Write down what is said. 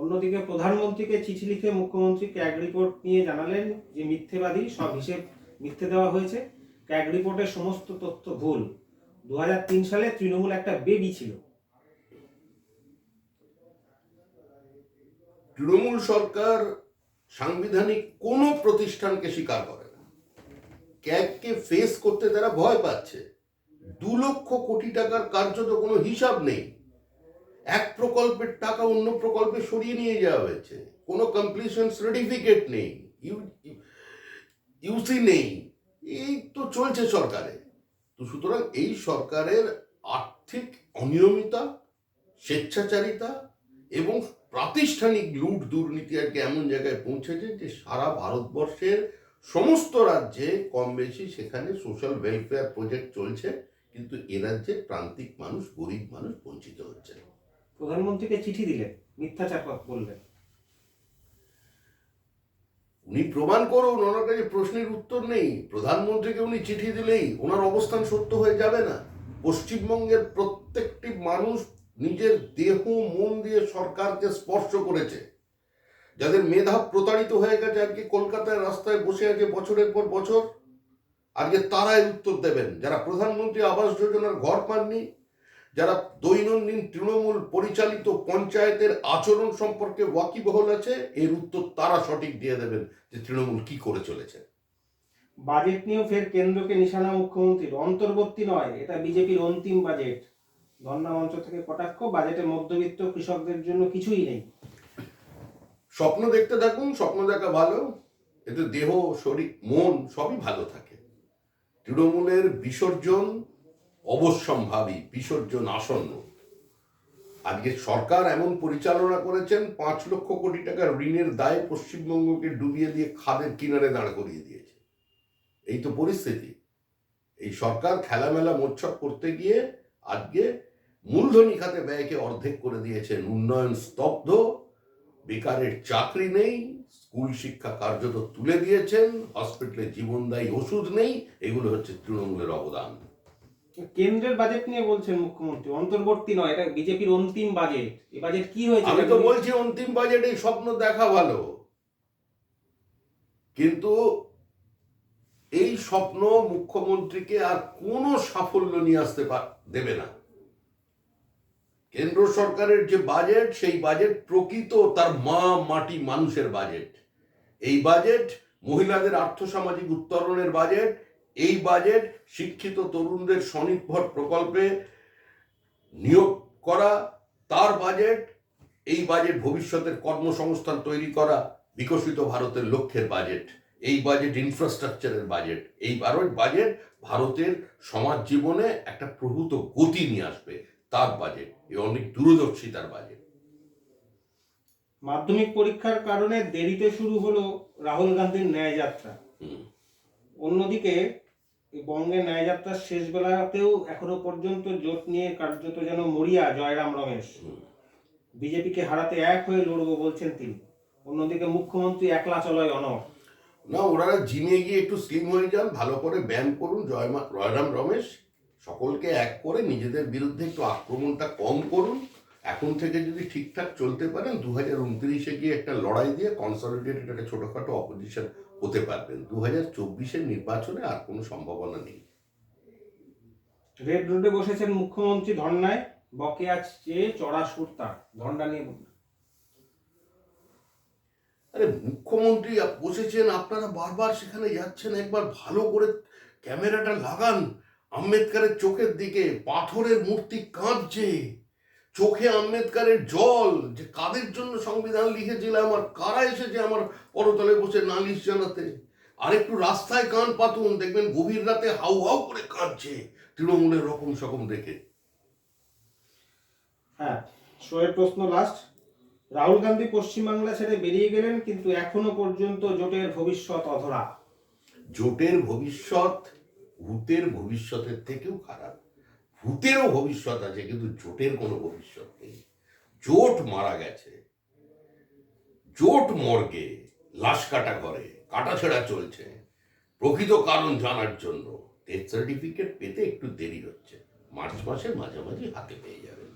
অন্যদিকে প্রধানমন্ত্রীকে চিঠি লিখে মুখ্যমন্ত্রী ক্যাগ রিপোর্ট নিয়ে জানালেন যে মিথ্যেবাদী, সব হিসেব মিথ্যে দেওয়া হয়েছে, ক্যাগ রিপোর্টের সমস্ত তথ্য ভুল। 2003 সালে তৃণমূল একটা বেবি ছিল। তৃণমূল সরকার সাংবিধানিক কোনো প্রতিষ্ঠানকে স্বীকার করে না। ক্যাগকে ফেস করতে তারা ভয় পাচ্ছে। 2 লক্ষ কোটি টাকার কার্যত কোনো হিসাব নেই। এক প্রকল্পের টাকা অন্য প্রকল্পে সরিয়ে নিয়ে যাওয়া হয়েছে। কোনো কমপ্লিশন সার্টিফিকেট নেই, ইউসি নেই। এই তো চলছে সরকারে। তো সুতরাং এই সরকারের আর্থিক অনিয়মিতা, স্বেচ্ছাচারিতা এবং প্রাতিষ্ঠানিক লুট দুর্নীতি আজকে এমন জায়গায় পৌঁছেছে যে সারা ভারতবর্ষের সমস্ত রাজ্যে কম বেশি সেখানে সোশ্যাল ওয়েলফেয়ার প্রজেক্ট চলছে, কিন্তু এ রাজ্যে প্রান্তিক মানুষ, গরিব মানুষ বঞ্চিত হচ্ছে। প্রধানমন্ত্রীকে চিঠি দিলেন, মিথ্যাচার বললেন। উনি প্রমাণ করুন, ওনার কাছে প্রশ্নের উত্তর নেই। প্রধানমন্ত্রীকে উনি চিঠি দিলেই ওনার অবস্থান সত্য হয়ে যাবে না। পশ্চিমবঙ্গের প্রত্যেকটি মানুষ নিজের দেহ মন দিয়ে সরকারকে স্পর্শ করেছে। যাদের মেধা প্রতারিত হয়ে গেছে, আজকে কলকাতায় রাস্তায় বসে আছে বছরের পর বছর, আজকে তারাই উত্তর দেবেন। যারা প্রধানমন্ত্রী আবাস যোজনার ঘর পাননি, যারা দৈনন্দিন তৃণমূল পরিচালিত পঞ্চায়েতের আচরণ সম্পর্কে ওয়াকিবহল আছে, এর উত্তর তারা সঠিক দিয়ে দেবেন যে তৃণমূল কি করে চলেছে। বাজেট নিয়েও ফের কেন্দ্রকে নিশানা মুখ্যমন্ত্রীর। অন্তর্বর্তী নয়, এটা বিজেপির অন্তিম বাজেট। ধর্ণা মঞ্চ থেকে কটাক্ষ, বাজেটে মধ্যবিত্ত কৃষকদের জন্য কিছুই নেই। স্বপ্ন দেখতে থাকুন, স্বপ্ন দেখা ভালো, এতে দেহ, শরীর, মন সবই ভালো থাকে। তৃণমূলের বিসর্জন অবশ্যম্ভাবী, বিসর্জন আসন্ন। আজকে সরকার এমন পরিচালনা করেছেন, 5 লক্ষ কোটি টাকার ঋণের দায়ে পশ্চিমবঙ্গকে ডুবিয়ে দিয়ে খাদের কিনারে দাঁড় করিয়ে দিয়েছে। এই তো পরিস্থিতি। এই সরকার খেলামেলা মোচ্ছব করতে গিয়ে আজকে মূলধনী খাতে ব্যয়কে অর্ধেক করে দিয়েছেন। উন্নয়ন স্তব্ধ, বেকারের চাকরি নেই, স্কুল শিক্ষা কার্যত তুলে দিয়েছেন, হসপিটালে জীবনদায়ী ওষুধ নেই। এগুলো হচ্ছে তৃণমূলের অবদান। কেন্দ্রের বাজেট নিয়ে বলছেন মুখ্যমন্ত্রী, অন্তর্বর্তী নয়, এটা বিজেপির অন্তিম বাজেট। এই বাজেট কি হয়েছে? আমি তো বলছি অন্তিম বাজেটে স্বপ্ন দেখা ভালো, কিন্তু এই স্বপ্ন মুখ্যমন্ত্রীকে আর কোনো সাফল্য নিয়ে আসতে দেবে না। কেন্দ্র সরকারের যে বাজেট, সেই বাজেট প্রকৃত তার মা মাটি মানুষের বাজেট। এই বাজেট মহিলাদের আর্থসামাজিক উত্তরণের বাজেট। এই বাজেট শিক্ষিত তরুণদের স্বনির্ভর প্রকল্পে নিয়োগ করা তার বাজেট। এই বাজেট ভবিষ্যতের কর্মসংস্থান তৈরি করা, বিকশিত ভারতের লক্ষ্যের বাজেট। এই বাজেট ইনফ্রাস্ট্রাকচারের বাজেট। এই বাজেট ভারতের সমাজ জীবনে একটা প্রভূত গতি নিয়ে আসবে, তার বাজেট। এই অনেক দূরদর্শিতার বাজেট। মাধ্যমিক পরীক্ষার কারণে দেরিতে শুরু হলো রাহুল গান্ধীর ন্যায়যাত্রা। অন্যদিকে বঙ্গের ন্যায়যাত্রার শেষ বেলাতেও এখনো পর্যন্ত জোট নিয়ে কার্যত যেন মরিয়া জয়রাম রমেশ। বিজেপিকে হারাতে এক হয়ে লড়বো বলছেন তিনি। অন্যদিকে মুখ্যমন্ত্রী একলা চলয় অনড়। না, ওনারা জিমে গিয়ে একটু স্লিম হয়ে যান, ভালো করে ব্যায়াম করুন। জয়রাম রমেশ সকলকে এক করে নিজেদের বিরুদ্ধে একটু আক্রমণটা কম করুন। এখন থেকে যদি ঠিকঠাক চলতে পারেন, 2029-এ গিয়ে একটা লড়াই দিয়ে কনসলিডেটেড একটা ছোটখাটো অপোজিশন হতে পারবেন। 2024-এর নির্বাচনে আর কোনো সম্ভাবনা নেই। রেড রোডে বসেছেন মুখ্যমন্ত্রী ধর্নায়, বকেয়া চেয়ে চড়া সুর তার। ধর্না নিয়ে আরে মুখ্যমন্ত্রী বসেছেন, আপনারা বারবার সেখানে যাচ্ছেন, একবার ভালো করে ক্যামেরাটা লাগান আম্বেদকরের চোখের দিকে। পাথরের মূর্তি কাঁদছে, চোখে আম্বেদকরের জল, যে কাদের জন্য সংবিধান লিখেছিলাম আর কারা এসেছে আমার পরতলে বসে নালিশ জানাতে। আর একটু রাস্তায় কান পাতুন, দেখবেন গভীর রাতে হাউ হাউ করে কাঁদছে তৃণমূলের রকম সকম দেখে। হ্যাঁ, শোয়ের প্রশ্ন লাস্ট। রাহুল গান্ধী পশ্চিমবাংলা ছেড়ে বেরিয়ে গেলেন, কিন্তু এখনো পর্যন্ত জোটের ভবিষ্যৎ অধরা। জোটের ভবিষ্যৎ ভূতের ভবিষ্যতের থেকেও খারাপ। ভূতেরও ভবিষ্যৎ আছে, কিন্তু জোটের কোনো ভবিষ্যৎ নেই। জোট মারা গেছে, জোট মর্গে, লাশ কাটা ঘরে, কাটাছেড়া চলছে। প্রকৃত কারণ জানার জন্য ডেথ সার্টিফিকেট পেতে একটু দেরি হচ্ছে। মার্চ মাসের মাঝামাঝি হাতে পেয়ে যাবেন।